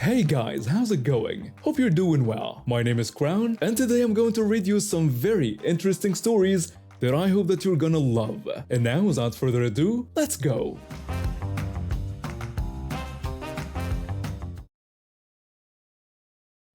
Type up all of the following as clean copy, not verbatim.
Hey guys, how's it going? Hope you're doing well. My name is Crown, and today I'm going to read you some very interesting stories that I hope that you're gonna love. And now, without further ado, let's go!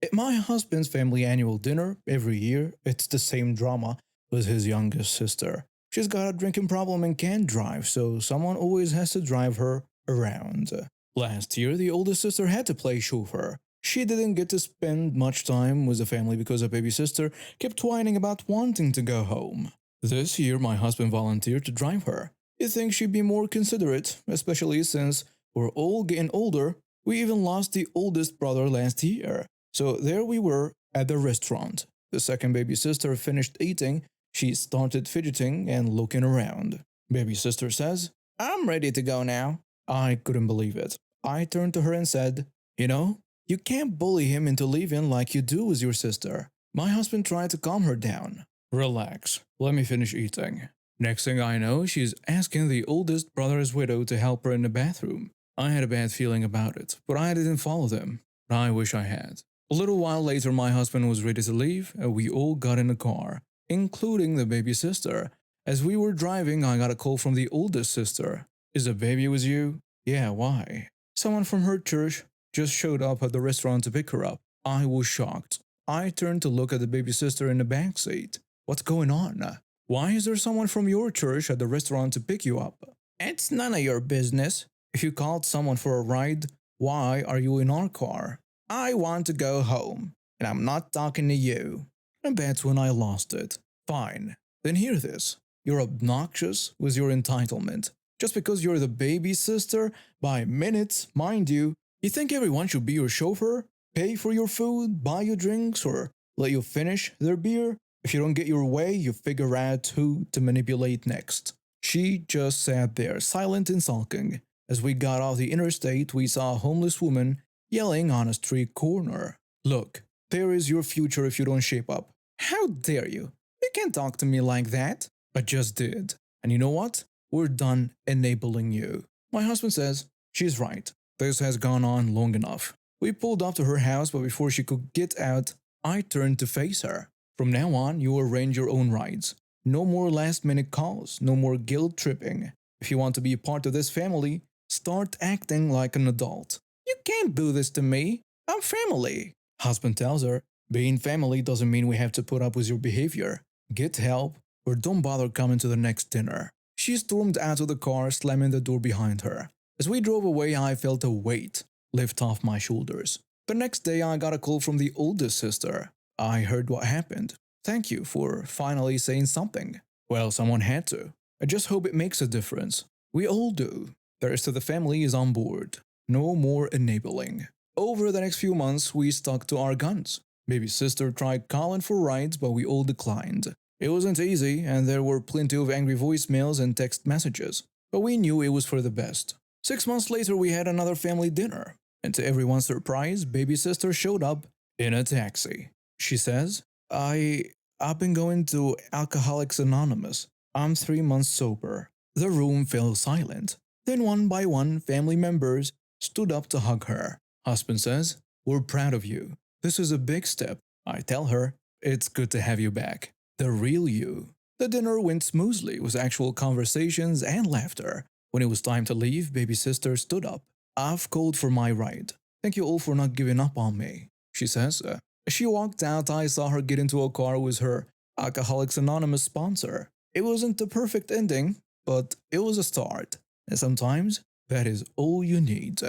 At my husband's family annual dinner, every year, it's the same drama with his youngest sister. She's got a drinking problem and can't drive, so someone always has to drive her around. Last year, the oldest sister had to play chauffeur. She didn't get to spend much time with the family because her baby sister kept whining about wanting to go home. This year, my husband volunteered to drive her. He thinks she'd be more considerate, especially since we're all getting older. We even lost the oldest brother last year. So there we were at the restaurant. The second baby sister finished eating. She started fidgeting and looking around. Baby sister says, "I'm ready to go now." I couldn't believe it. I turned to her and said, "You can't bully him into leaving like you do with your sister." My husband tried to calm her down. "Relax, let me finish eating." Next thing I know, she's asking the oldest brother's widow to help her in the bathroom. I had a bad feeling about it, but I didn't follow them. I wish I had. A little while later, my husband was ready to leave, and we all got in the car, including the baby sister. As we were driving, I got a call from the oldest sister. "Is the baby with you?" "Yeah, why?" "Someone from her church just showed up at the restaurant to pick her up." I was shocked. I turned to look at the baby sister in the back seat. "What's going on? Why is there someone from your church at the restaurant to pick you up?" "It's none of your business. If you called someone for a ride, why are you in our car?" "I want to go home, and I'm not talking to you." And that's when I lost it. Fine, then hear this. You're obnoxious with your entitlement. Just because you're the baby sister, by minutes, mind you, you think everyone should be your chauffeur, pay for your food, buy you drinks, or let you finish their beer? If you don't get your way, you figure out who to manipulate next. She just sat there, silent and sulking. As we got off the interstate, we saw a homeless woman yelling on a street corner. "Look, there is your future if you don't shape up." "How dare you? You can't talk to me like that." "I just did. And you know what? We're done enabling you." My husband says, "She's right. This has gone on long enough." We pulled up to her house, but before she could get out, I turned to face her. "From now on, you arrange your own rides. No more last-minute calls, no more guilt tripping. If you want to be a part of this family, start acting like an adult." "You can't do this to me. I'm family." Husband tells her, "Being family doesn't mean we have to put up with your behavior. Get help, or don't bother coming to the next dinner." She stormed out of the car, slamming the door behind her. As we drove away, I felt a weight lift off my shoulders. The next day, I got a call from the oldest sister. "I heard what happened. Thank you for finally saying something." "Well, someone had to. I just hope it makes a difference." We all do. The rest of the family is on board. No more enabling. Over the next few months, we stuck to our guns. Baby sister tried calling for rides, but we all declined. It wasn't easy, and there were plenty of angry voicemails and text messages, but we knew it was for the best. 6 months later, we had another family dinner, and to everyone's surprise, baby sister showed up in a taxi. She says, I've been going to Alcoholics Anonymous. I'm 3 months sober." The room fell silent. Then one by one, family members stood up to hug her. Husband says, "We're proud of you. This is a big step." I tell her, "It's good to have you back. The real you." The dinner went smoothly with actual conversations and laughter. When it was time to leave, baby sister stood up. "I've called for my ride. Thank you all for not giving up on me," she says. As she walked out, I saw her get into a car with her Alcoholics Anonymous sponsor. It wasn't the perfect ending, but it was a start. And sometimes, that is all you need.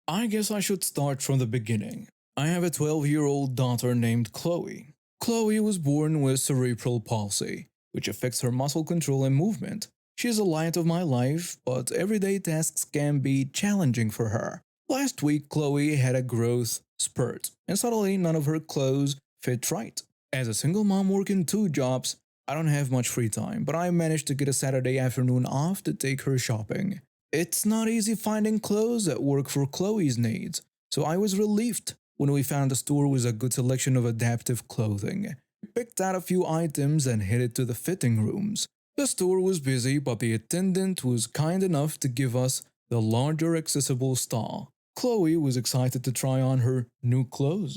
I guess I should start from the beginning. I have a 12-year-old daughter named Chloe. Chloe was born with cerebral palsy, which affects her muscle control and movement. She is the light of my life, but everyday tasks can be challenging for her. Last week, Chloe had a growth spurt, and suddenly none of her clothes fit right. As a single mom working 2 jobs, I don't have much free time, but I managed to get a Saturday afternoon off to take her shopping. It's not easy finding clothes that work for Chloe's needs, so I was relieved when we found a store with a good selection of adaptive clothing. We picked out a few items and headed to the fitting rooms. The store was busy, but the attendant was kind enough to give us the larger accessible stall. Chloe was excited to try on her new clothes,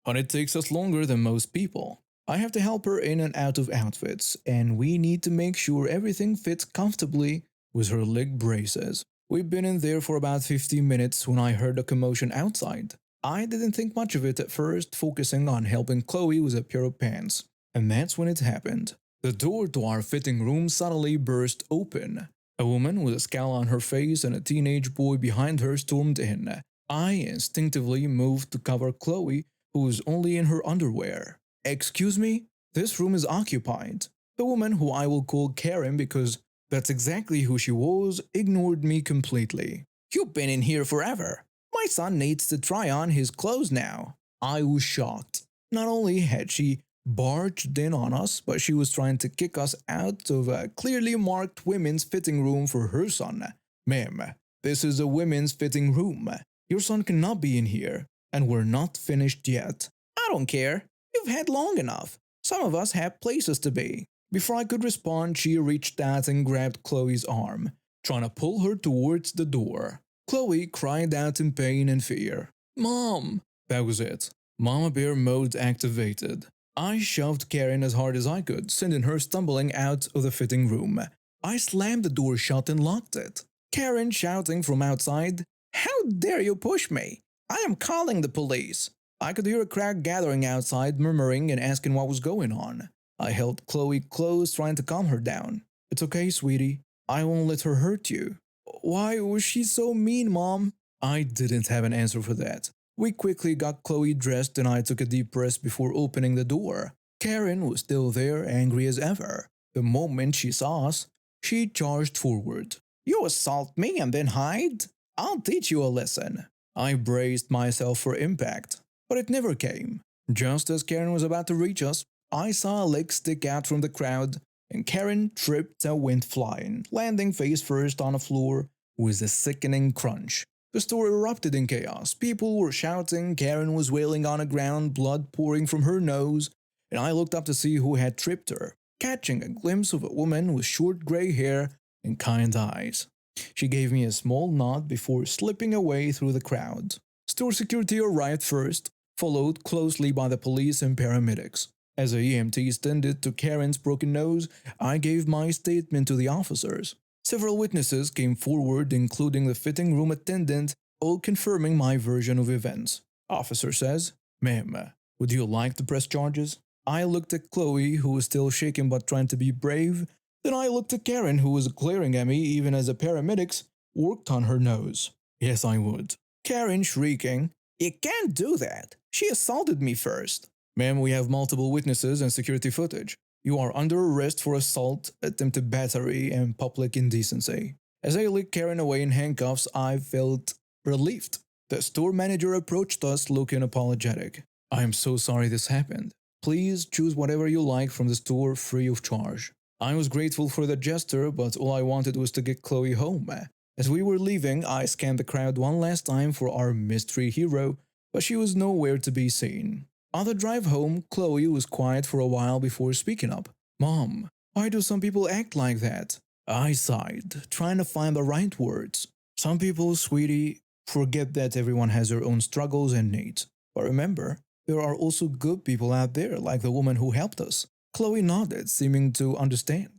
but it takes us longer than most people. I have to help her in and out of outfits, and we need to make sure everything fits comfortably with her leg braces. We've been in there for about 15 minutes when I heard a commotion outside. I didn't think much of it at first, focusing on helping Chloe with a pair of pants. And that's when it happened. The door to our fitting room suddenly burst open. A woman with a scowl on her face and a teenage boy behind her stormed in. I instinctively moved to cover Chloe, who was only in her underwear. "Excuse me? This room is occupied." The woman, who I will call Karen because that's exactly who she was, ignored me completely. "You've been in here forever. My son needs to try on his clothes now." I was shocked. Not only had she barged in on us, but she was trying to kick us out of a clearly marked women's fitting room for her son. "Ma'am, this is a women's fitting room. Your son cannot be in here, and we're not finished yet." "I don't care. You've had long enough. Some of us have places to be." Before I could respond, she reached out and grabbed Chloe's arm, trying to pull her towards the door. Chloe cried out in pain and fear. "Mom!" That was it. Mama Bear mode activated. I shoved Karen as hard as I could, sending her stumbling out of the fitting room. I slammed the door shut and locked it. Karen shouting from outside, "How dare you push me? I am calling the police." I could hear a crowd gathering outside, murmuring and asking what was going on. I held Chloe close, trying to calm her down. "It's okay, sweetie. I won't let her hurt you." "Why was she so mean, Mom?" I didn't have an answer for that. We quickly got Chloe dressed and I took a deep breath before opening the door. Karen was still there, angry as ever. The moment she saw us, she charged forward. "You assault me and then hide? I'll teach you a lesson." I braced myself for impact, but it never came. Just as Karen was about to reach us, I saw a leg stick out from the crowd, and Karen tripped and went flying, landing face first on the floor with a sickening crunch. The store erupted in chaos. People were shouting, Karen was wailing on the ground, blood pouring from her nose, and I looked up to see who had tripped her, catching a glimpse of a woman with short gray hair and kind eyes. She gave me a small nod before slipping away through the crowd. Store security arrived first, followed closely by the police and paramedics. As the EMTs tended to Karen's broken nose, I gave my statement to the officers. Several witnesses came forward, including the fitting room attendant, all confirming my version of events. Officer says, "Ma'am, would you like to press charges?" I looked at Chloe, who was still shaking but trying to be brave. Then I looked at Karen, who was glaring at me even as the paramedics worked on her nose. Yes, I would. Karen shrieking, "You can't do that. She assaulted me first." "Ma'am, we have multiple witnesses and security footage. You are under arrest for assault, attempted battery, and public indecency." As I led Karen away in handcuffs, I felt relieved. The store manager approached us looking apologetic. "I am so sorry this happened. Please choose whatever you like from the store free of charge." I was grateful for the gesture, but all I wanted was to get Chloe home. As we were leaving, I scanned the crowd one last time for our mystery hero, but she was nowhere to be seen. On the drive home, Chloe was quiet for a while before speaking up. "Mom, why do some people act like that?" I sighed, trying to find the right words. "Some people, sweetie, forget that everyone has their own struggles and needs. But remember, there are also good people out there, like the woman who helped us." Chloe nodded, seeming to understand.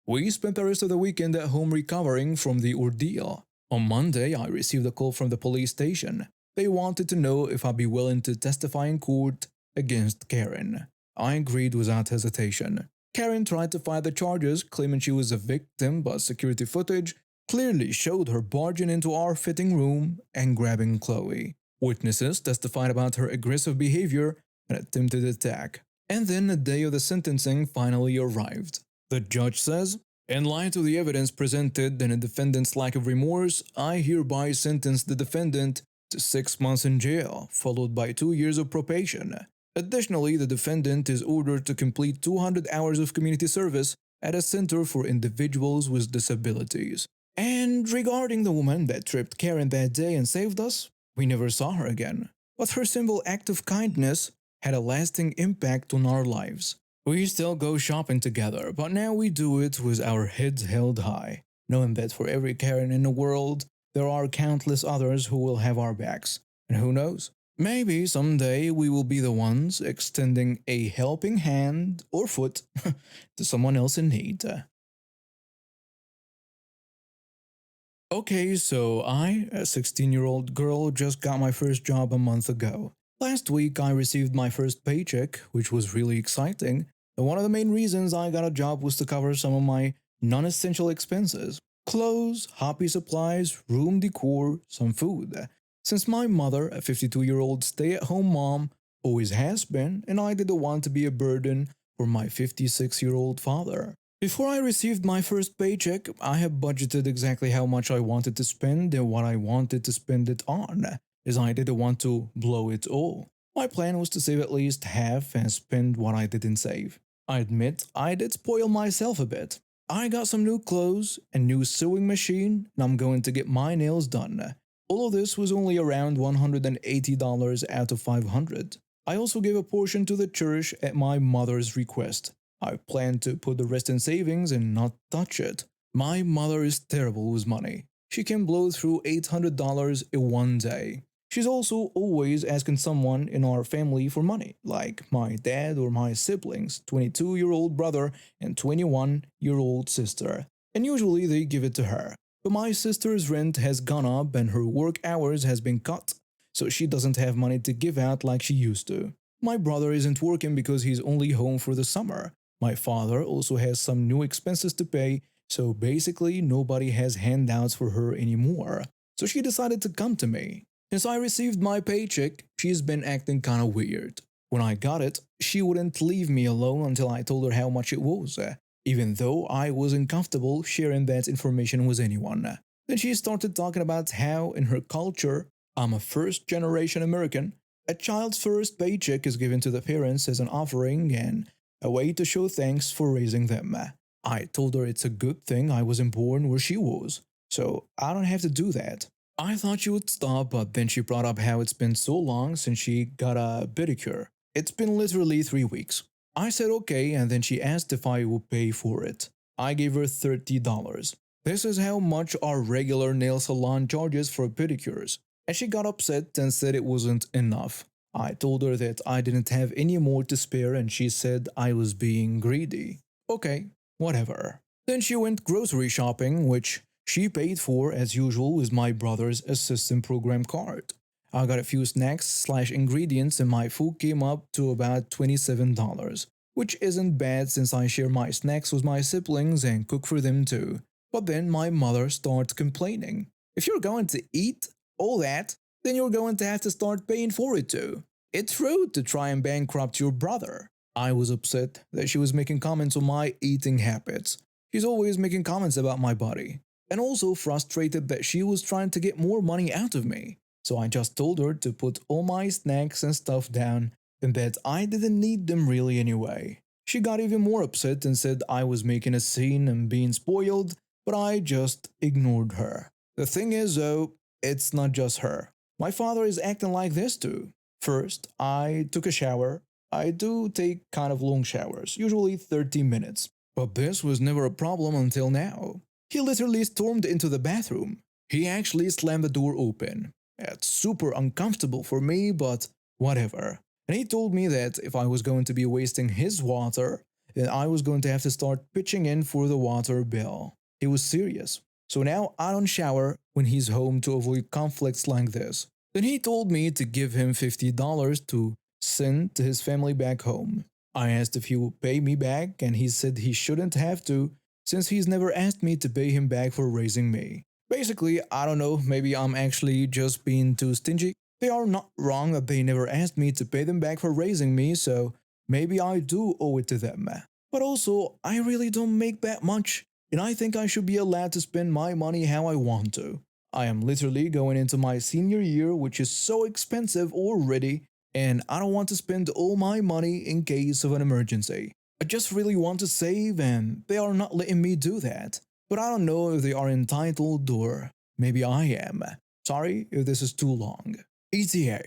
We spent the rest of the weekend at home recovering from the ordeal. On Monday, I received a call from the police station. They wanted to know if I'd be willing to testify in court against Karen. I agreed without hesitation. Karen tried to fight the charges, claiming she was a victim, but security footage clearly showed her barging into our fitting room and grabbing Chloe. Witnesses testified about her aggressive behavior and attempted attack. And then the day of the sentencing finally arrived. The judge says, "In light of the evidence presented and the defendant's lack of remorse, I hereby sentence the defendant to 6 months in jail, followed by 2 years of probation. Additionally, the defendant is ordered to complete 200 hours of community service at a center for individuals with disabilities." And regarding the woman that tripped Karen that day and saved us, we never saw her again. But her simple act of kindness had a lasting impact on our lives. We still go shopping together, but now we do it with our heads held high, knowing that for every Karen in the world, there are countless others who will have our backs. And who knows? Maybe someday we will be the ones extending a helping hand or foot to someone else in need. Okay, so I, a 16-year-old girl, just got my first job a month ago. Last week, I received my first paycheck, which was really exciting. And one of the main reasons I got a job was to cover some of my non essential expenses: clothes, hobby supplies, room decor, some food. Since my mother, a 52-year-old stay at home mom, always has been, and I didn't want to be a burden for my 56-year-old father. Before I received my first paycheck, I have budgeted exactly how much I wanted to spend and what I wanted to spend it on, as I didn't want to blow it all. My plan was to save at least half and spend what I didn't save. I admit I did spoil myself a bit. I got some new clothes, a new sewing machine, and I'm going to get my nails done. All of this was only around $180 out of 500. I also gave a portion to the church at my mother's request. I plan to put the rest in savings and not touch it. My mother is terrible with money. She can blow through $800 in one day. She's also always asking someone in our family for money, like my dad or my siblings, 22-year-old brother and 21-year-old sister. And usually they give it to her. But my sister's rent has gone up and her work hours has been cut, so she doesn't have money to give out like she used to. My brother isn't working because he's only home for the summer. My father also has some new expenses to pay, so basically nobody has handouts for her anymore. So she decided to come to me. Since I received my paycheck, she's been acting kinda weird. When I got it, she wouldn't leave me alone until I told her how much it was, even though I wasn't comfortable sharing that information with anyone. Then she started talking about how, in her culture, I'm a first generation American. A child's first paycheck is given to the parents as an offering and a way to show thanks for raising them. I told her it's a good thing I wasn't born where she was, so I don't have to do that. I thought she would stop, but then she brought up how it's been so long since she got a pedicure. It's been literally 3 weeks. I said okay, and then she asked if I would pay for it. I gave her $30. This is how much our regular nail salon charges for pedicures, and she got upset and said it wasn't enough. I told her that I didn't have any more to spare and she said I was being greedy. Okay, whatever. Then she went grocery shopping, which she paid for as usual with my brother's assistant program card. I got a few snacks/ingredients and my food came up to about $27, which isn't bad since I share my snacks with my siblings and cook for them too. But then my mother started complaining. If you're going to eat all that, then you're going to have to start paying for it too. It's rude to try and bankrupt your brother. I was upset that she was making comments on my eating habits. She's always making comments about my body. And also frustrated that she was trying to get more money out of me. So I just told her to put all my snacks and stuff down and that I didn't need them really anyway. She got even more upset and said I was making a scene and being spoiled, but I just ignored her. The thing is though, it's not just her. My father is acting like this too. First, I took a shower. I do take kind of long showers, usually 30 minutes. But this was never a problem until now. He literally stormed into the bathroom. He actually slammed the door open. It's super uncomfortable for me, but whatever. And he told me that if I was going to be wasting his water, then I was going to have to start pitching in for the water bill. He was serious. So now I don't shower when he's home to avoid conflicts like this. Then he told me to give him $50 to send to his family back home. I asked if he would pay me back and he said he shouldn't have to since he's never asked me to pay him back for raising me. Basically, I don't know, maybe I'm actually just being too stingy. They are not wrong that they never asked me to pay them back for raising me, so maybe I do owe it to them. But also, I really don't make that much, and I think I should be allowed to spend my money how I want to. I am literally going into my senior year, which is so expensive already, and I don't want to spend all my money in case of an emergency. I just really want to save, and they are not letting me do that. But I don't know if they are entitled or maybe I am. Sorry if this is too long. ETA.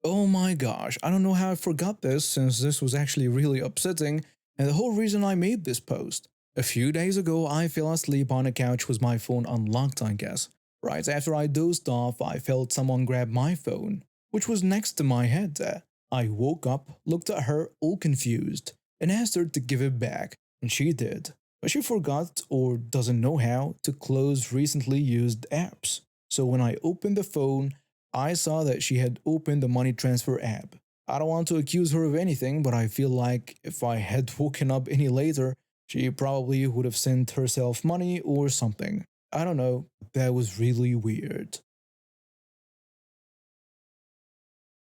Oh my gosh, I don't know how I forgot this since this was actually really upsetting and the whole reason I made this post. A few days ago, I fell asleep on a couch with my phone unlocked, I guess. Right after I dozed off, I felt someone grab my phone, which was next to my head. I woke up, looked at her all confused, and asked her to give it back, and she did. But she forgot or doesn't know how to close recently used apps. So when I opened the phone, I saw that she had opened the money transfer app. I don't want to accuse her of anything, but I feel like if I had woken up any later, she probably would have sent herself money or something. I don't know, that was really weird.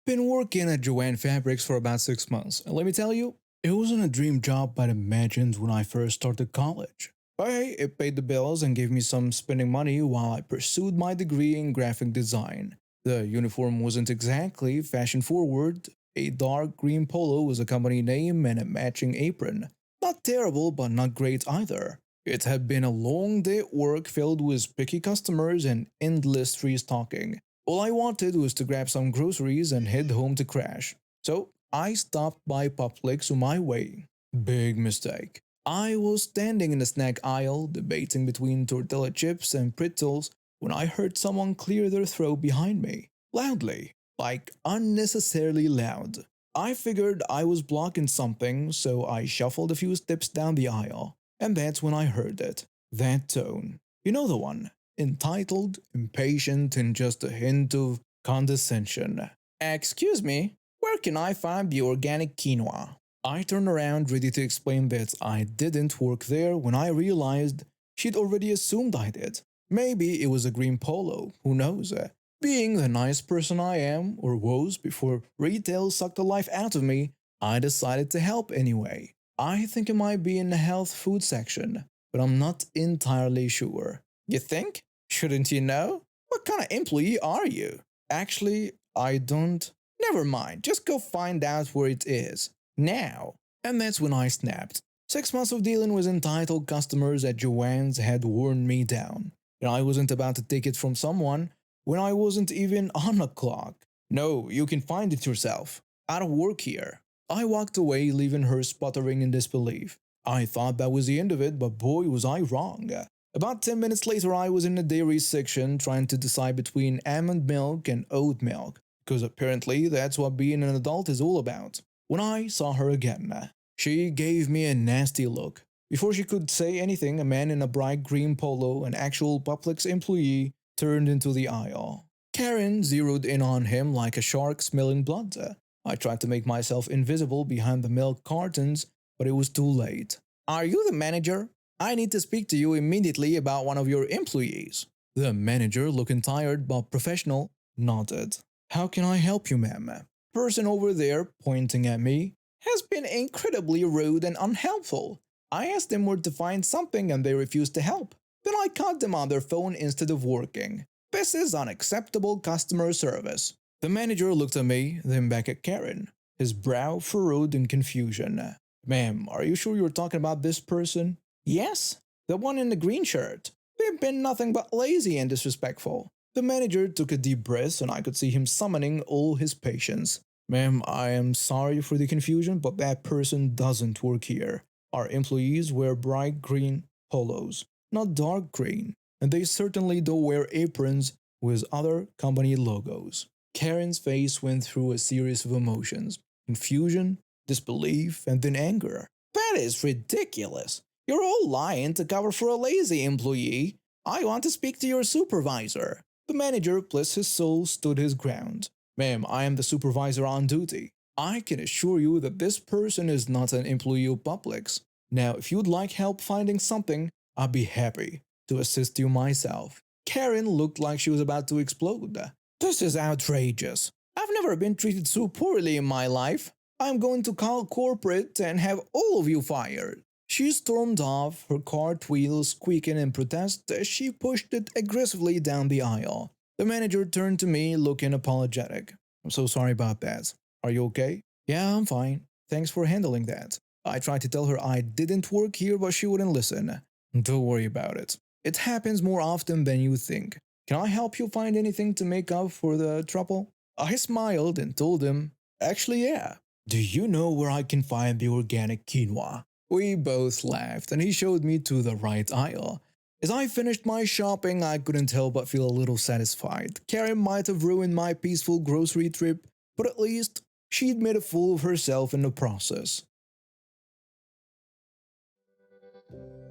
Been working at Joanne Fabrics for about 6 months, and let me tell you, it wasn't a dream job I'd imagined when I first started college. But hey, it paid the bills and gave me some spending money while I pursued my degree in graphic design. The uniform wasn't exactly fashion forward. A dark green polo was a company name and a matching apron. Not terrible, but not great either. It had been a long day at work filled with picky customers and endless restocking. All I wanted was to grab some groceries and head home to crash. So I stopped by Publix on my way. Big mistake. I was standing in the snack aisle debating between tortilla chips and pretzels when I heard someone clear their throat behind me. Loudly. Like unnecessarily loud. I figured I was blocking something, so I shuffled a few steps down the aisle. And that's when I heard it. That tone. You know the one. Entitled, impatient, and just a hint of condescension. Excuse me, where can I find the organic quinoa? I turned around ready to explain that I didn't work there when I realized she'd already assumed I did. Maybe it was a green polo, who knows? Being the nice person I am, or was before retail sucked the life out of me, I decided to help anyway. I think it might be in the health food section, but I'm not entirely sure. You think? Shouldn't you know? What kind of employee are you? Actually, I don't. Never mind, just go find out where it is. Now. And that's when I snapped. 6 months of dealing with entitled customers at Joanne's had worn me down, and I wasn't about to take it from someone when I wasn't even on the clock. No, you can find it yourself. I don't work here. I walked away, leaving her sputtering in disbelief. I thought that was the end of it, but boy was I wrong. About 10 minutes later, I was in the dairy section trying to decide between almond milk and oat milk, because apparently that's what being an adult is all about. When I saw her again, she gave me a nasty look. Before she could say anything, a man in a bright green polo, an actual Publix employee, turned into the aisle. Karen zeroed in on him like a shark smelling blood. I tried to make myself invisible behind the milk cartons, but it was too late. Are you the manager? I need to speak to you immediately about one of your employees. The manager, looking tired but professional, nodded. How can I help you, ma'am? Person over there, pointing at me, has been incredibly rude and unhelpful. I asked them where to find something and they refused to help. Then I caught them on their phone instead of working. This is unacceptable customer service. The manager looked at me, then back at Karen, his brow furrowed in confusion. Ma'am, are you sure you're talking about this person? Yes, the one in the green shirt. They've been nothing but lazy and disrespectful. The manager took a deep breath and I could see him summoning all his patience. Ma'am, I am sorry for the confusion, but that person doesn't work here. Our employees wear bright green polos, not dark green, and they certainly don't wear aprons with other company logos. Karen's face went through a series of emotions: confusion, disbelief, and then anger. That is ridiculous. You're all lying to cover for a lazy employee. I want to speak to your supervisor. The manager, bless his soul, stood his ground. Ma'am, I am the supervisor on duty. I can assure you that this person is not an employee of Publix. Now, if you'd like help finding something, I'd be happy to assist you myself. Karen looked like she was about to explode. This is outrageous. I've never been treated so poorly in my life. I'm going to call corporate and have all of you fired. She stormed off, her cartwheel squeaking in protest as she pushed it aggressively down the aisle. The manager turned to me, looking apologetic. I'm so sorry about that. Are you okay? Yeah, I'm fine. Thanks for handling that. I tried to tell her I didn't work here, but she wouldn't listen. Don't worry about it. It happens more often than you think. Can I help you find anything to make up for the trouble? I smiled and told him, actually, yeah. Do you know where I can find the organic quinoa? We both laughed and he showed me to the right aisle. As I finished my shopping, I couldn't help but feel a little satisfied. Karen might have ruined my peaceful grocery trip, but at least she'd made a fool of herself in the process.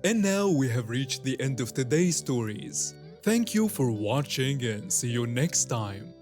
And now we have reached the end of today's stories. Thank you for watching and see you next time.